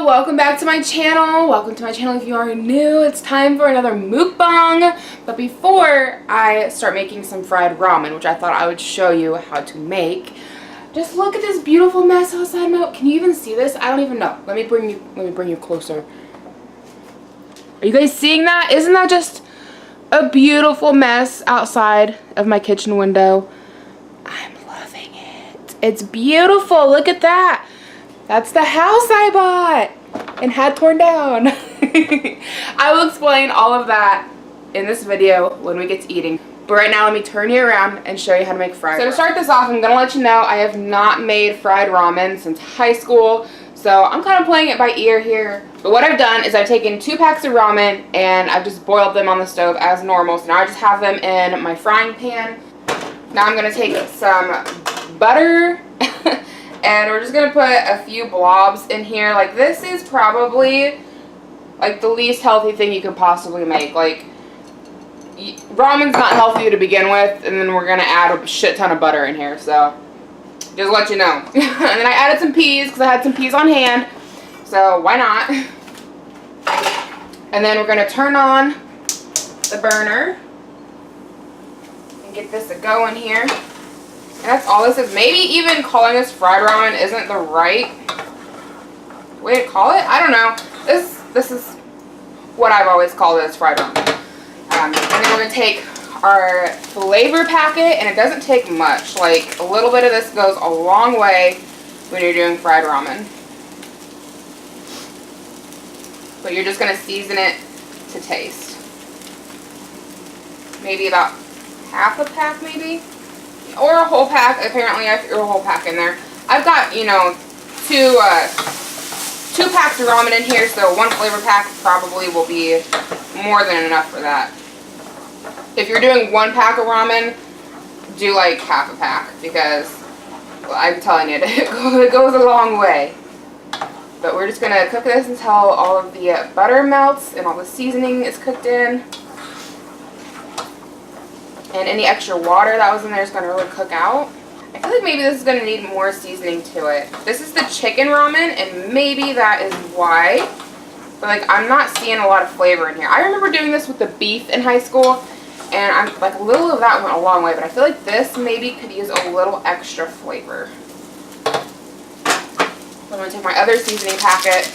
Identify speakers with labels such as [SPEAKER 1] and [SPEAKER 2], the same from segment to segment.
[SPEAKER 1] welcome back to my channel. Welcome to my channel if you are new. It's time for another mukbang. But before I start making some fried ramen, which I thought I would show you how to make, just look at this beautiful mess outside my. Can you even see this? I don't even know. Let me bring you closer. Are you guys seeing that? Isn't that just a beautiful mess outside of my kitchen window? I'm loving it. It's beautiful. Look at that. That's the house I bought and had torn down. I will explain all of that in this video when we get to eating. But right now, let me turn you around and show you how to make fried ramen. So to start this off, I'm going to let you know I have not made fried ramen since high school. So I'm kind of playing it by ear here. But what I've done is I've taken 2 packs of ramen and I've just boiled them on the stove as normal. So now I just have them in my frying pan. Now I'm going to take some butter. And we're just going to put a few blobs in here. Like, this is probably, like, the least healthy thing you could possibly make. Like, ramen's not healthy to begin with, and then we're going to add a shit ton of butter in here. So, just let you know. And then I added some peas, because I had some peas on hand. So, why not? And then we're going to turn on the burner. And get this going here. And that's all this is. Maybe even calling this fried ramen isn't the right way to call it. I don't know. This is what I've always called it, as fried ramen. And then we're going to take our flavor packet, and it doesn't take much. Like, a little bit of this goes a long way when you're doing fried ramen. But you're just going to season it to taste. Pmaybe about half a pack, maybe? Or a whole pack. Apparently I threw a whole pack in there. I've got, you know, two packs of ramen in here, so 1 flavor pack probably will be more than enough for that. If you're doing 1 pack of ramen, do like half a pack, because, well, I'm telling you, it goes a long way. But we're just going to cook this until all of the butter melts and all the seasoning is cooked in. And any extra water that was in there is going to really cook out. I feel like maybe this is going to need more seasoning to it. This is the chicken ramen, and maybe that is why. But, like, I'm not seeing a lot of flavor in here. I remember doing this with the beef in high school, and I'm like, a little of that went a long way. But I feel like this maybe could use a little extra flavor. So I'm going to take my other seasoning packet.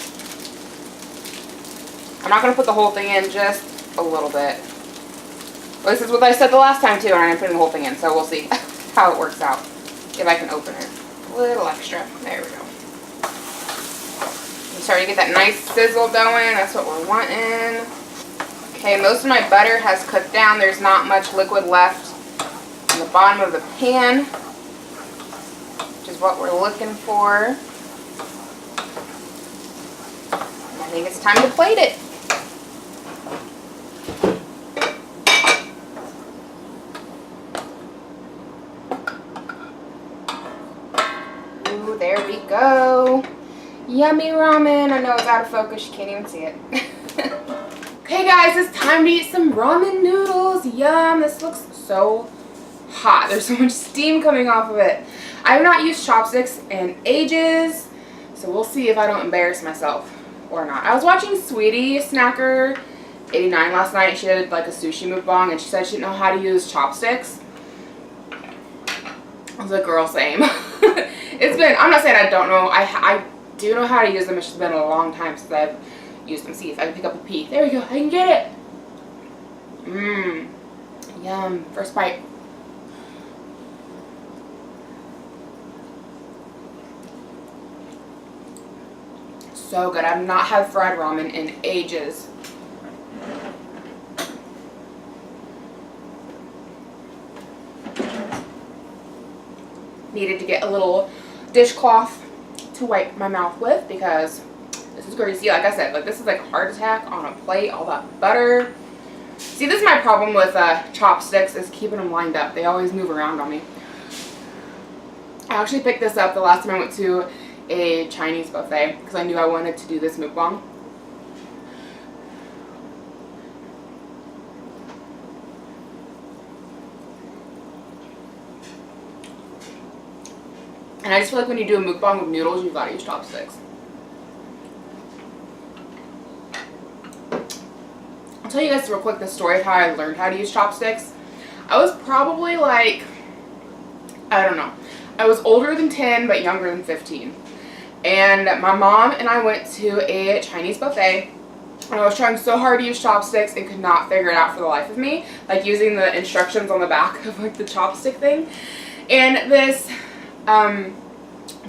[SPEAKER 1] I'm not going to put the whole thing in, just a little bit. Well, this is what I said the last time too, and I'm putting the whole thing in, so we'll see how it works out. If I can open it. A little extra. There we go. I'm starting to get that nice sizzle going. That's what we're wanting. Okay, most of my butter has cooked down. There's not much liquid left in the bottom of the pan, which is what we're looking for. And I think it's time to plate it. There we go. Yummy ramen. I know it's out of focus. You can't even see it. Okay, guys, it's time to eat some ramen noodles. Yum. This looks so hot. There's so much steam coming off of it. I have not used chopsticks in ages, so we'll see if I don't embarrass myself or not. I was watching Sweetie Snacker 89 last night. She did like a sushi mukbang, and she said she didn't know how to use chopsticks. I was like, girl, same. It's been, I'm not saying I don't know, I do know how to use them. It's just been a long time since I've used them. See if I can pick up a pea. There we go, I can get it. Mmm, yum. First bite. So good. I've not had fried ramen in ages. Needed to get a little dishcloth to wipe my mouth with, because this is crazy. Like I said, like, this is like a heart attack on a plate. All that butter. See, this is my problem with chopsticks, is keeping them lined up. They always move around on me. I actually picked this up the last time I went to a Chinese buffet, because I knew I wanted to do this mukbang. And I just feel like when you do a mukbang with noodles, you've got to use chopsticks. tell you guys real quick the story of how I learned how to use chopsticks. I was probably like, I don't know. I was older than 10 but younger than 15. And my mom and I went to a Chinese buffet. And I was trying so hard to use chopsticks and could not figure it out for the life of me. Like using the instructions on the back of like the chopstick thing. And this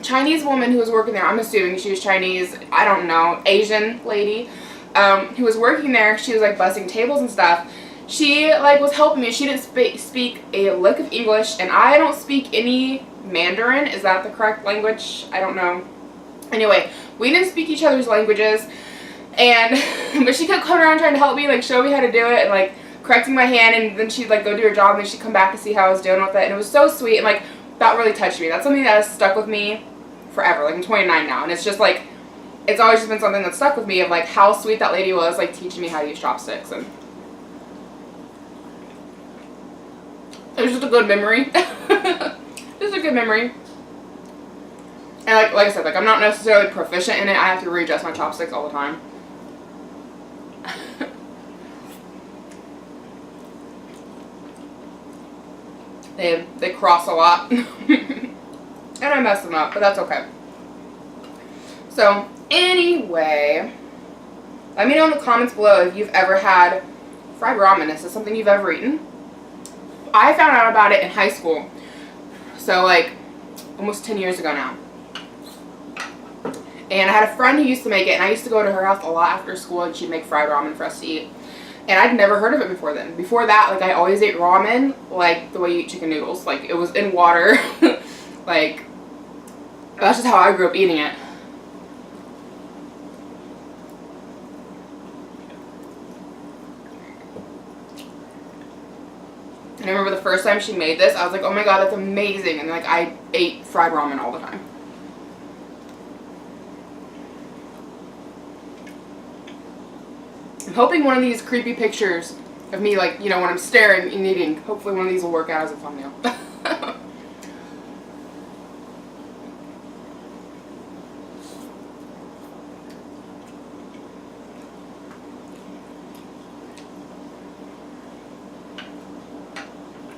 [SPEAKER 1] Chinese woman who was working there, I'm assuming she was Chinese, I don't know, Asian lady, who was working there, she was like bussing tables and stuff. She like was helping me. She didn't speak a lick of English, and I don't speak any Mandarin. Is that the correct language? I don't know. Anyway, we didn't speak each other's languages, and but she kept coming around trying to help me, like show me how to do it, and like correcting my hand, and then she'd like go do her job, and then she'd come back to see how I was doing with it, and it was so sweet, and like that really touched me. That's something that has stuck with me forever. Like I'm 29 now, and it's just like it's always just been something that stuck with me of like how sweet that lady was, like teaching me how to use chopsticks, and it was just a good memory. Just a good memory. And like I said, like I'm not necessarily proficient in it. I have to readjust my chopsticks all the time. They cross a lot. And I mess them up, but that's okay. So anyway, let me know in the comments below if you've ever had fried ramen. Is this something you've ever eaten? I found out about it in high school. So like almost 10 years ago now. And I had a friend who used to make it, and I used to go to her house a lot after school, and she'd make fried ramen for us to eat. And I'd never heard of it before then. Before that, like I always ate ramen like the way you eat chicken noodles. Like it was in water. Like that's just how I grew up eating it. And I remember the first time she made this, I was like, oh my god, that's amazing. And like I ate fried ramen all the time. I'm hoping one of these creepy pictures of me, like, you know, when I'm staring and eating, hopefully one of these will work out as a thumbnail.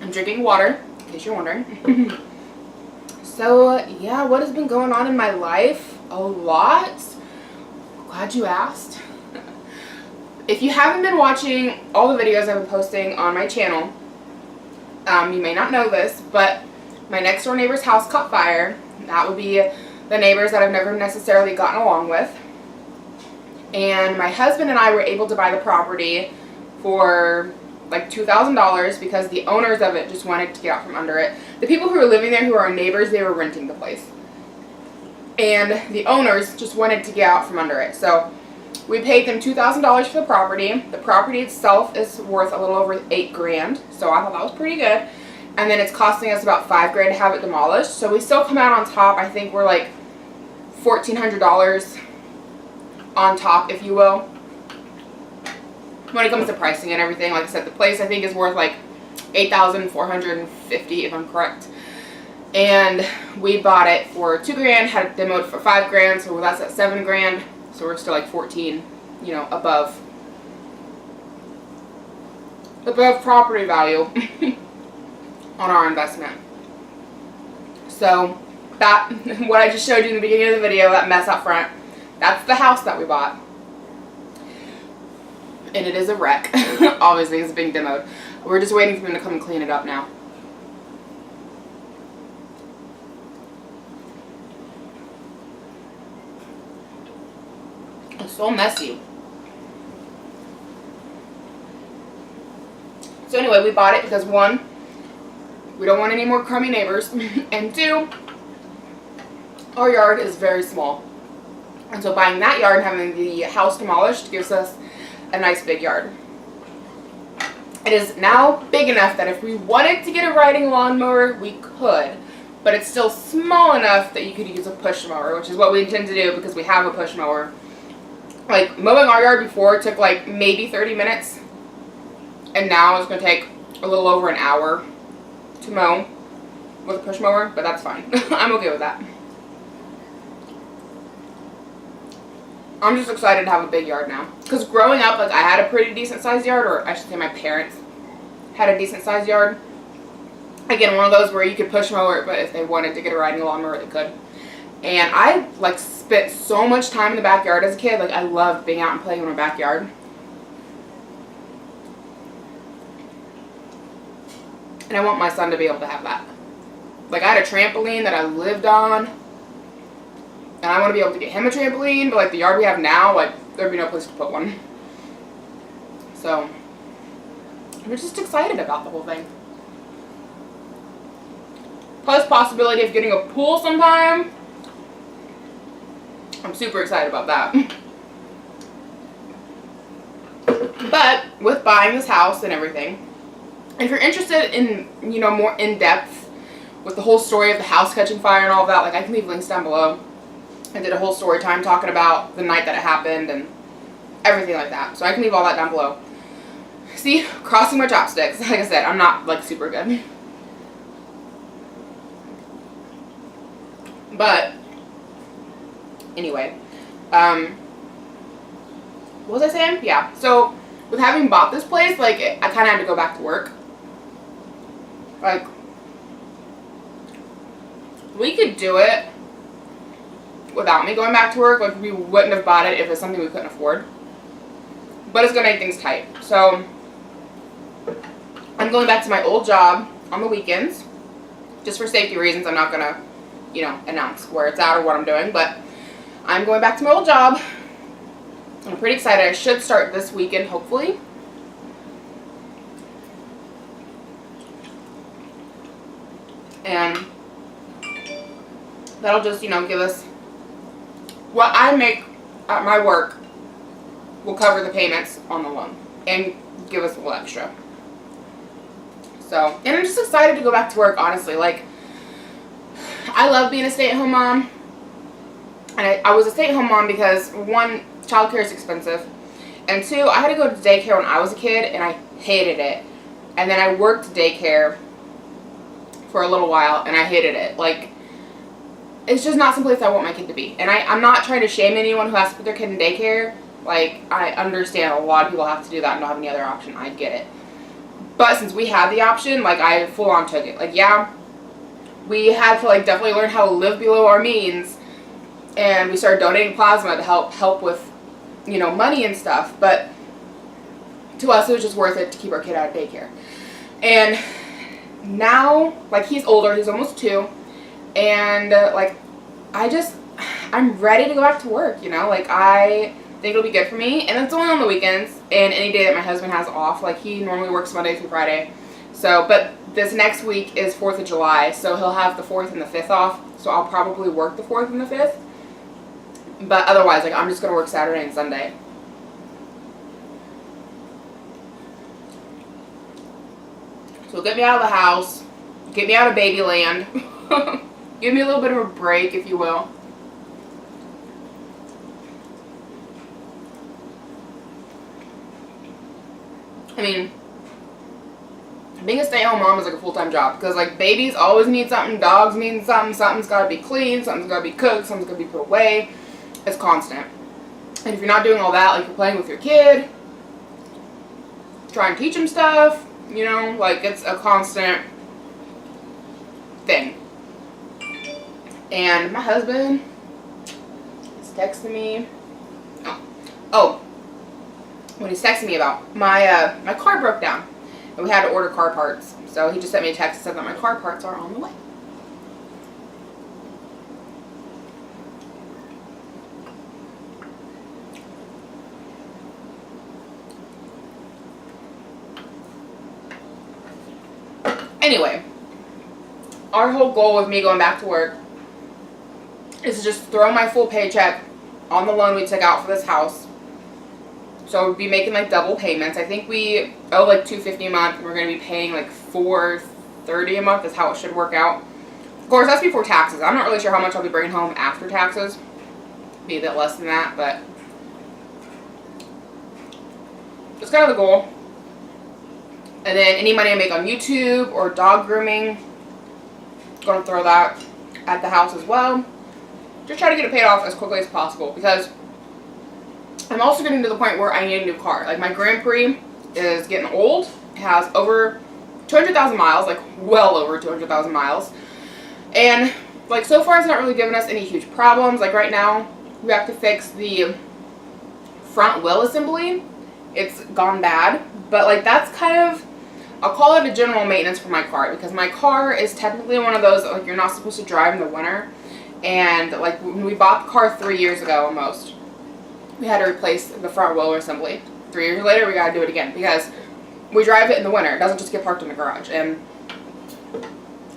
[SPEAKER 1] I'm drinking water, in case you're wondering. So, yeah, what has been going on in my life? A lot. Glad you asked. If you haven't been watching all the videos I've been posting on my channel, you may not know this, but my next door neighbor's house caught fire. That would be the neighbors that I've never necessarily gotten along with. And my husband and I were able to buy the property for like $2,000 because the owners of it just wanted to get out from under it. The people who were living there, who are our neighbors, they were renting the place. And the owners just wanted to get out from under it. So we paid them $2,000 for the property. The property itself is worth a little over $8 grand, so I thought that was pretty good. And then it's costing us about $5 grand to have it demolished. So we still come out on top. I think we're like $1,400 on top, if you will. When it comes to pricing and everything, like I said, the place I think is worth like $8,450 if I'm correct. And we bought it for $2 grand, had it demoed for $5 grand, so that's at $7 grand. So we're still like 14, you know, above property value on our investment. So that, what I just showed you in the beginning of the video, that mess out front, that's the house that we bought. And it is a wreck. Obviously, it's being demoed. We're just waiting for them to come and clean it up now. It's so messy. So anyway, we bought it because one, we don't want any more crummy neighbors, and two, our yard is very small. And so buying that yard and having the house demolished gives us a nice big yard. It is now big enough that if we wanted to get a riding lawnmower, we could. But it's still small enough that you could use a push mower, which is what we intend to do because we have a push mower. Like, mowing our yard before took like maybe 30 minutes. And now it's going to take a little over an hour to mow with a push mower. But that's fine. I'm okay with that. I'm just excited to have a big yard now. Because growing up, like, I had a pretty decent sized yard, or I should say my parents had a decent sized yard. Again, one of those where you could push mower it, but if they wanted to get a riding lawnmower, they could. And I, like, spent so much time in the backyard as a kid. Like, I loved being out and playing in my backyard. And I want my son to be able to have that. Like, I had a trampoline that I lived on. And I want to be able to get him a trampoline. But, like, the yard we have now, like, there'd be no place to put one. So, I'm just excited about the whole thing. Plus possibility of getting a pool sometime. I'm super excited about that. But with buying this house and everything, if you're interested in, you know, more in-depth with the whole story of the house catching fire and all of that, like, I can leave links down below. I did a whole story time talking about the night that it happened and everything like that. So I can leave all that down below. See, crossing my chopsticks. Like I said, I'm not, like, super good. But anyway, what was I saying? Yeah, so with having bought this place, like, I kind of had to go back to work. Like, we could do it without me going back to work. Like, we wouldn't have bought it if it's something we couldn't afford. But it's going to make things tight. So, I'm going back to my old job on the weekends. Just for safety reasons, I'm not going to, you know, announce where it's at or what I'm doing. But I'm going back to my old job. I'm pretty excited. I should start this weekend, hopefully. And that'll just, you know, give us what I make at my work will cover the payments on the loan and give us a little extra. So, and I'm just excited to go back to work, honestly. Like, I love being a stay-at-home mom. And I was a stay-at-home mom because, one, childcare is expensive. And two, I had to go to daycare when I was a kid, and I hated it. And then I worked daycare for a little while, and I hated it. Like, it's just not someplace I want my kid to be. And I'm not trying to shame anyone who has to put their kid in daycare. Like, I understand a lot of people have to do that and don't have any other option. I get it. But since we had the option, like, I full on took it. Like, yeah, we had to, like, definitely learn how to live below our means. And we started donating plasma to help with, you know, money and stuff. But to us, it was just worth it to keep our kid out of daycare. And now, like, he's older. He's almost 2. And, like, I'm ready to go back to work, you know? Like, I think it'll be good for me. And it's only on the weekends and any day that my husband has off. Like, he normally works Monday through Friday. So, but this next week is 4th of July. So he'll have the 4th and the 5th off. So I'll probably work the 4th and the 5th. But otherwise, like, I'm just going to work Saturday and Sunday. So get me out of the house. Get me out of baby land. Give me a little bit of a break, if you will. I mean, being a stay-at-home mom is like a full-time job. Because, like, babies always need something. Dogs need something. Something's got to be clean. Something's got to be cooked. Something's got to be put away. It's constant. And if you're not doing all that, like, you're playing with your kid, trying to teach him stuff, you know, like, it's a constant thing. And my husband is texting me. Oh, what he's texting me about, my car broke down, and we had to order car parts. So he just sent me a text and said that my car parts are on the way. Anyway, our whole goal with me going back to work is to just throw my full paycheck on the loan we took out for this house. So we'd be making, like, double payments. I think we owe, like, $250 a month. We're going to be paying, like, $430 a month is how it should work out. Of course, that's before taxes. I'm not really sure how much I'll be bringing home after taxes. Be a bit less than that, but it's kind of the goal. And then any money I make on YouTube or dog grooming, going to throw that at the house as well. Just try to get it paid off as quickly as possible, because I'm also getting to the point where I need a new car. Like, my Grand Prix is getting old. It has over 200,000 miles, like well over 200,000 miles. And like, so far it's not really giving us any huge problems. Like, right now we have to fix the front wheel assembly. It's gone bad, but like, that's kind of, I'll call it a general maintenance for my car, because my car is technically one of those that, like, you're not supposed to drive in the winter. And like, when we bought the car 3 years ago almost, we had to replace the front wheel assembly. 3 years later we got to do it again, because we drive it in the winter. It doesn't just get parked in the garage, and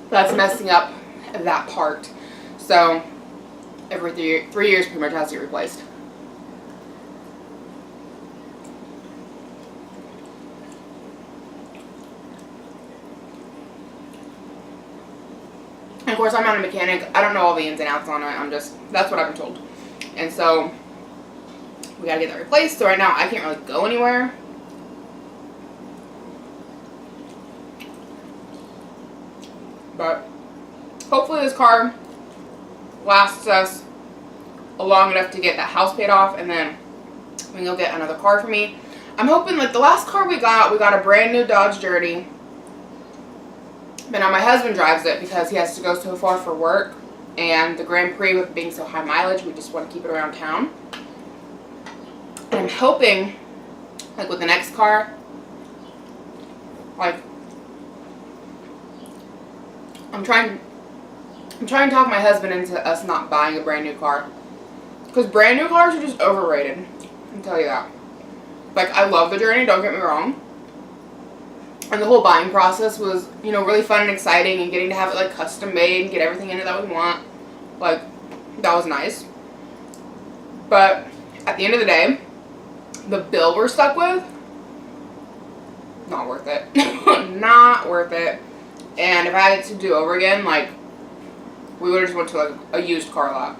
[SPEAKER 1] that's messing up that part. So every 3 years pretty much has to get replaced. And of course, I'm not a mechanic. I don't know all the ins and outs on it. That's what I've been told. And so we gotta get that replaced. So right now I can't really go anywhere. But hopefully this car lasts us long enough to get that house paid off, and then we can go get another car for me. I'm hoping, like, the last car we got a brand new Dodge Journey. But now my husband drives it because he has to go so far for work, and the Grand Prix, with being so high mileage, we just want to keep it around town. And I'm hoping, like, with the next car, like, I'm trying to talk my husband into us not buying a brand new car, because brand new cars are just overrated. I can tell you that. Like, I love the Journey, don't get me wrong. And the whole buying process was, you know, really fun and exciting, and getting to have it, like, custom made and get everything in it that we want. Like, that was nice. But at the end of the day, the bill we're stuck with, not worth it. Not worth it. And if I had it to do over again, like, we would have just went to, like, a used car lot.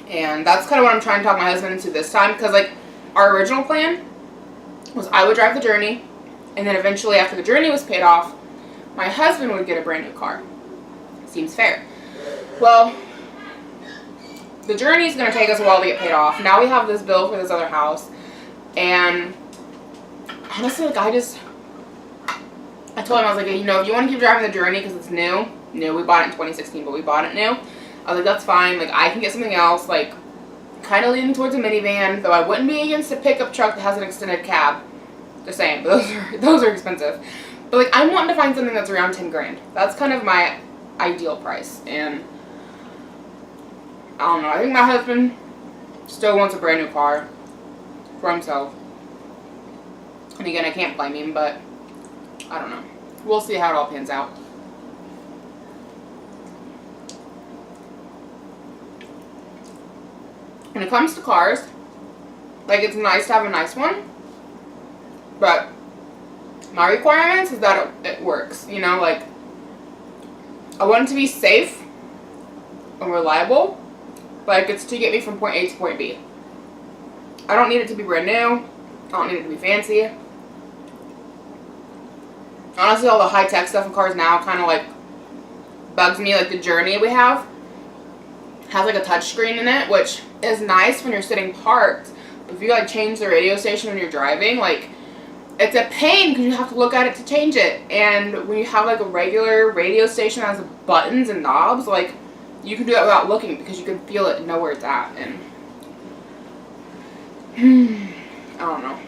[SPEAKER 1] And that's kind of what I'm trying to talk my husband into this time, because, like, our original plan was I would drive the Journey, and then eventually, after the Journey was paid off, my husband would get a brand new car. Seems fair. Well, the Journey is going to take us a while to get paid off. Now we have this bill for this other house, and honestly, like, I told him, I was like, you know, if you want to keep driving the Journey because it's new, we bought it in 2016, but we bought it new. I was like, that's fine. Like, I can get something else, like, kind of leaning towards a minivan, though I wouldn't be against a pickup truck that has an extended cab. Just saying, but those are expensive. But, like, I'm wanting to find something that's around 10 grand. That's kind of my ideal price. And I don't know. I think my husband still wants a brand new car for himself. And again, I can't blame him, but I don't know. We'll see how it all pans out. When it comes to cars, like, it's nice to have a nice one. But my requirements is that it works, you know, like, I want it to be safe and reliable, like, it's to get me from point A to point B. I don't need it to be brand new. I don't need it to be fancy. Honestly, all the high-tech stuff in cars now kind of, like, bugs me. Like, the Journey we have has, like, a touch screen in it, which is nice when you're sitting parked. But if you, like, change the radio station when you're driving, like, it's a pain because you have to look at it to change it. And when you have, like, a regular radio station that has buttons and knobs, like, you can do that without looking because you can feel it and know where it's at. And I don't know.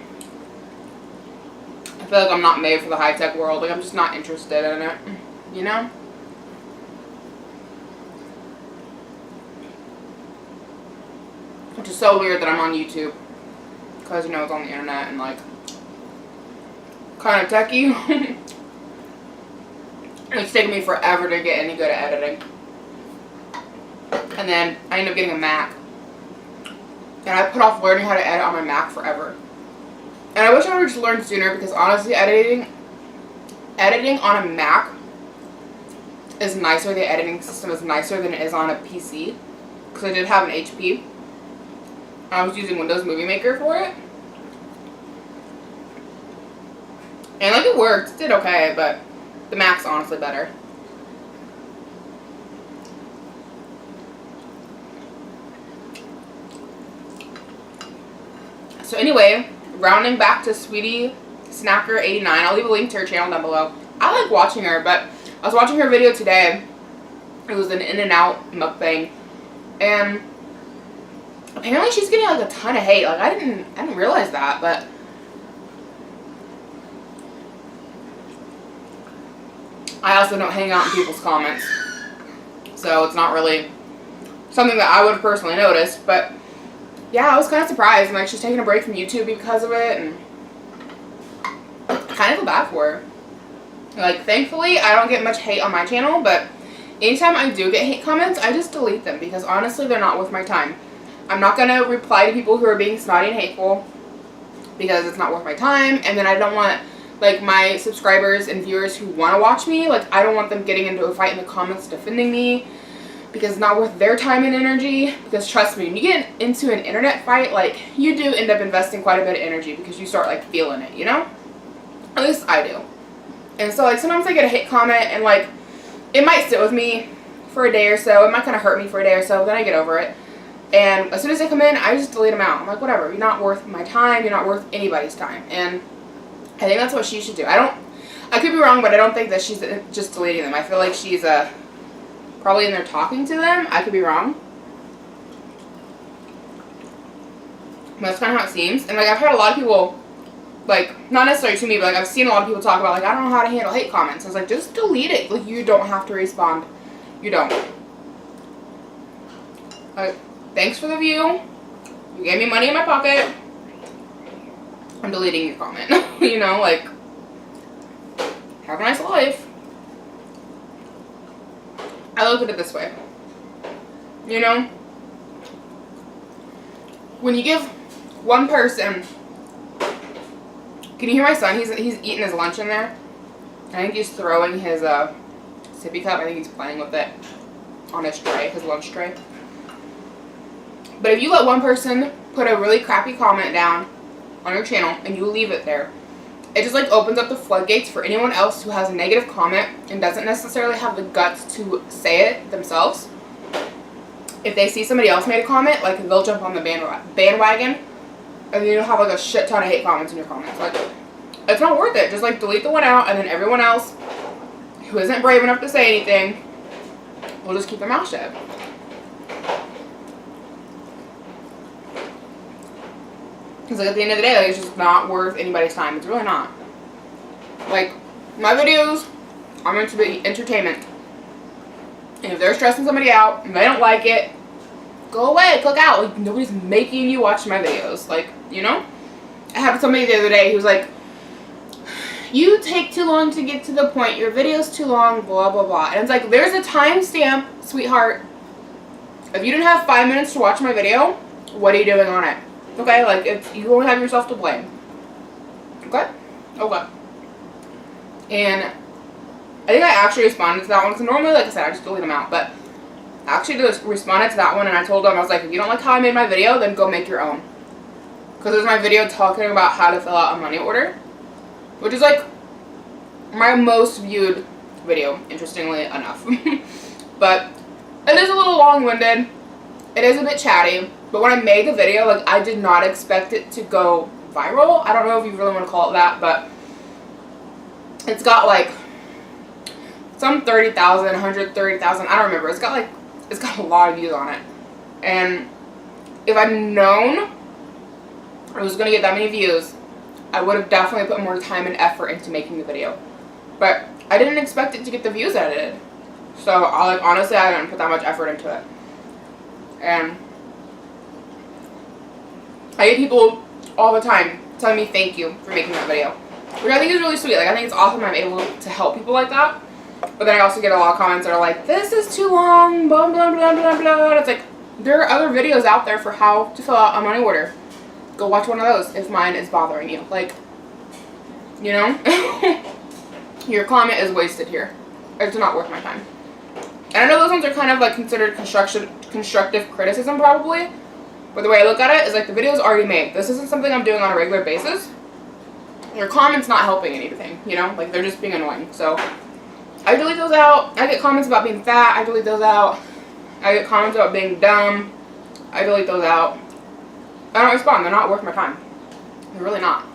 [SPEAKER 1] I feel like I'm not made for the high-tech world. Like, I'm just not interested in it, you know? Which is so weird that I'm on YouTube, because, you know, it's on the internet and, like, kind of techie. It's taken me forever to get any good at editing. And then I ended up getting a Mac. And I put off learning how to edit on my Mac forever. And I wish I would have just learned sooner, because honestly, editing on a Mac is nicer. The editing system is nicer than it is on a PC. Because I did have an HP. I was using Windows Movie Maker for it. And, like, it worked. It did okay, but the Mac's honestly better. So anyway, rounding back to Sweetie Snacker 89. I'll leave a link to her channel down below. I like watching her, but I was watching her video today. It was an In-N-Out mukbang, and apparently she's getting like a ton of hate. Like I didn't realize that, but I also don't hang out in people's comments, so it's not really something that I would have personally noticed. But yeah, I was kind of surprised. And like she's taking a break from YouTube because of it, and I kind of feel bad for her. Like thankfully, I don't get much hate on my channel, but anytime I do get hate comments, I just delete them because honestly, they're not worth my time. I'm not going to reply to people who are being snotty and hateful because it's not worth my time. And then I don't want, like, my subscribers and viewers who want to watch me, like, I don't want them getting into a fight in the comments defending me because it's not worth their time and energy. Because trust me, when you get into an internet fight, like, you do end up investing quite a bit of energy because you start, like, feeling it, you know? At least I do. And so, like, sometimes I get a hate comment and, like, it might sit with me for a day or so. It might kind of hurt me for a day or so, then I get over it. And as soon as they come in, I just delete them out. I'm like, whatever. You're not worth my time. You're not worth anybody's time. And I think that's what she should do. I could be wrong, but I don't think that she's just deleting them. I feel like she's probably in there talking to them. I could be wrong. But that's kind of how it seems. And, like, I've had a lot of people, like, not necessarily to me, but, like, I've seen a lot of people talk about, like, I don't know how to handle hate comments. I was like, just delete it. Like, you don't have to respond. You don't. Like, thanks for the view. You gave me money in my pocket. I'm deleting your comment. You know, like, have a nice life. I look at it this way. You know, when you give one person, can you hear my son? He's eating his lunch in there. I think he's throwing his sippy cup. I think he's playing with it on his tray, his lunch tray. But if you let one person put a really crappy comment down on your channel and you leave it there, it just like opens up the floodgates for anyone else who has a negative comment and doesn't necessarily have the guts to say it themselves. If they see somebody else made a comment, like they'll jump on the bandwagon, and then you'll have like a shit ton of hate comments in your comments. Like, it's not worth it. Just like delete the one out, and then everyone else who isn't brave enough to say anything will just keep their mouth shut. Because like at the end of the day, like, it's just not worth anybody's time. It's really not. Like, my videos are meant to be entertainment. And if they're stressing somebody out and they don't like it, go away, click out. Like, nobody's making you watch my videos. Like, you know? I had somebody the other day who was like, you take too long to get to the point. Your video's too long, blah, blah, blah. And it's like, there's a timestamp, sweetheart. If you didn't have 5 minutes to watch my video, what are you doing on it? Okay, like, you only have yourself to blame. Okay? Okay. And I think I actually responded to that one, because normally, like I said, I just delete them out, but I actually just responded to that one, and I told them, I was like, if you don't like how I made my video, then go make your own. Because it was my video talking about how to fill out a money order, which is, like, my most viewed video, interestingly enough. But it is a little long-winded. It is a bit chatty. But when I made the video, like, I did not expect it to go viral. I don't know if you really want to call it that, but it's got, like, some 30,000, 130,000, I don't remember. It's got a lot of views on it. And if I'd known I was going to get that many views, I would have definitely put more time and effort into making the video. But I didn't expect it to get the views that it did. So, honestly, I didn't put that much effort into it. And I get people all the time telling me thank you for making that video, which I think is really sweet. Like, I think it's awesome I'm able to help people like that. But then I also get a lot of comments that are like, this is too long, blah, blah, blah, blah, blah. And it's like, there are other videos out there for how to fill out a money order. Go watch one of those if mine is bothering you. Like, you know? Your comment is wasted here. It's not worth my time. And I know those ones are kind of like considered constructive criticism probably. But the way I look at it is like the video's already made. This isn't something I'm doing on a regular basis. Your comment's not helping anything, you know? Like, they're just being annoying. So I delete those out. I get comments about being fat. I delete those out. I get comments about being dumb. I delete those out. I don't respond. They're not worth my time. They're really not.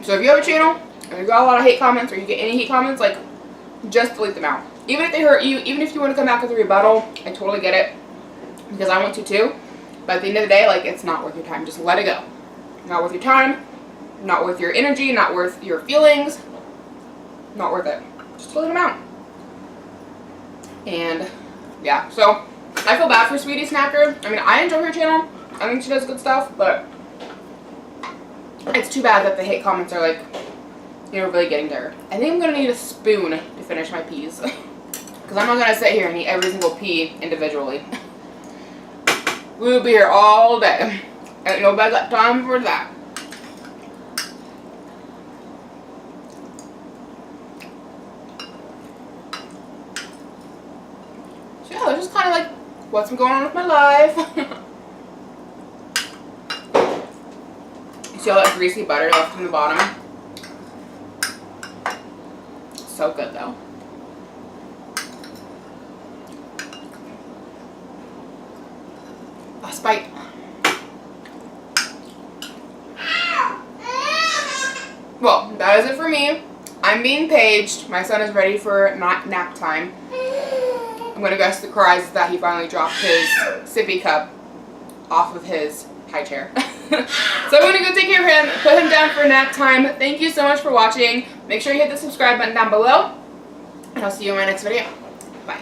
[SPEAKER 1] So if you have a channel and you got a lot of hate comments or you get any hate comments, like, just delete them out. Even if they hurt you, even if you want to come back with a rebuttal, I totally get it. Because I want to too. But at the end of the day, like, it's not worth your time. Just let it go. Not worth your time. Not worth your energy. Not worth your feelings. Not worth it. Just delete them out. And, yeah. So, I feel bad for Sweetie Snacker. I mean, I enjoy her channel. I think she does good stuff. But it's too bad that the hate comments are, like, you know, really getting there. I think I'm going to need a spoon to finish my peas. Because I'm not going to sit here and eat every single pea individually. We will be here all day. Ain't nobody got time for that. So yeah, that's just kind of like what's been going on with my life. You see all that greasy butter left in the bottom? So good though. Last bite. Well, that is it for me. I'm being paged. My son is ready for nap time. I'm gonna guess the cries that he finally dropped his sippy cup off of his high chair. So I'm gonna go take care of him, put him down for nap time. Thank you so much for watching. Make sure you hit the subscribe button down below, and I'll see you in my next video. Bye.